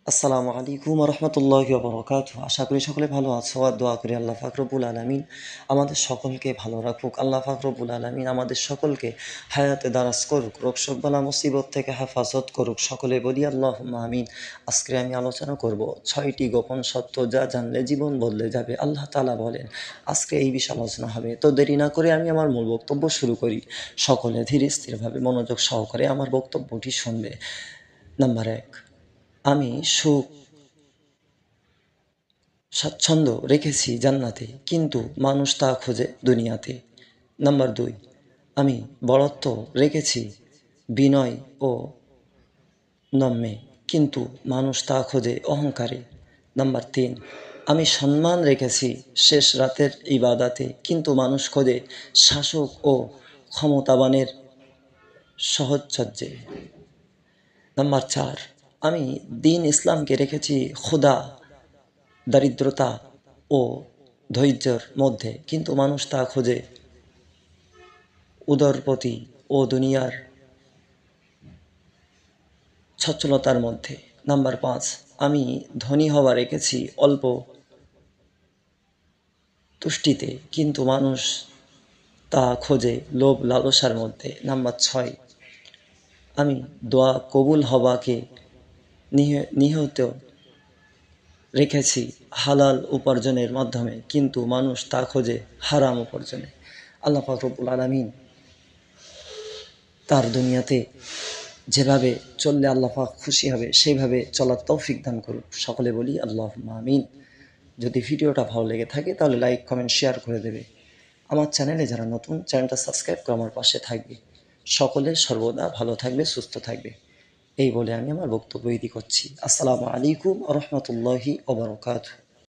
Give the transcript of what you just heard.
আসসালামু আলাইকুম রহমতুল্লাহি ওবরাকাতুহু। আশা করি সকলে ভালো আছো আর দোয়া করি আল্লাহ পাক রব্বুল আলামিন আমাদের সকলকে ভালো রাখুক। আল্লাহ পাক রব্বুল আলামিন আমাদের সকলকে হায়াতে দারাজ করুক, রোগ শোক বালা মুসিবত থেকে হেফাজত করুক। সকলে বলি আল্লাহুম্মা আমিন। আজকে আমি আলোচনা করব 6টি গোপন সত্য যা জানলে জীবন বদলে যাবে। আল্লাহ তাআলা বলেন আজকে এই বিষয়ে আলোচনা হবে। তো দেরি না করে আমি আমার মূল বক্তব্য শুরু করি। সকলে ধীরে স্থিরভাবে মনোযোগ সহকারে আমার বক্তব্যটি শুনবে। নাম্বার 1, আমি সুখ স্বাচ্ছন্দ্য রেখেছি জান্নাতে, কিন্তু মানুষ তা খোঁজে দুনিয়াতে। নাম্বার 2, আমি বড়ত্ব রেখেছি বিনয় ও নম্যে, কিন্তু মানুষ তা খোঁজে অহংকারে। নাম্বার 3, আমি সম্মান রেখেছি শেষ রাতের ইবাদাতে, কিন্তু মানুষ খোঁজে শাসক ও ক্ষমতাবানের সহচর্যে। নাম্বার 4, আমি দ্বীন ইসলামকে রেখেছি ক্ষুধা, দারিদ্রতা ও ধৈর্যের মধ্যে, কিন্তু মানুষ তা খোঁজে উদরপতি ও দুনিয়ার সচ্ছলতার মধ্যে। নাম্বার 5, আমি ধনী হওয়া রেখেছি অল্প তুষ্টিতে, কিন্তু মানুষ তা খোঁজে লোভ লালসার মধ্যে। নাম্বার 6, আমি দোয়া কবুল হওয়াকে নিহিত রেখেছি হালাল উপার্জনের মাধ্যমে, কিন্তু মানুষ তা খোঁজে হারাম উপার্জনে। আল্লাহ পাক রব্বুল আলামিন তার দুনিয়াতে যেভাবে চললে আল্লাহ পাক খুশি হবে সেইভাবে চলার তৌফিক দান করুক। সকলে বলি আল্লাহুম্মা আমিন। যদি ভিডিওটা ভালো লেগে থাকে তাহলে লাইক কমেন্ট শেয়ার করে দেবে। আমার চ্যানেলে যারা নতুন, চ্যানেলটা সাবস্ক্রাইব করে আমার পাশে থাকবে। সকলে সর্বদা ভালো থাকবে, সুস্থ থাকবে, এই বলে আমি আমার বক্তব্য ইতি করছি। আসসালামু আলাইকুম রহমতুল্লাহি ওয়া বারাকাতুহু।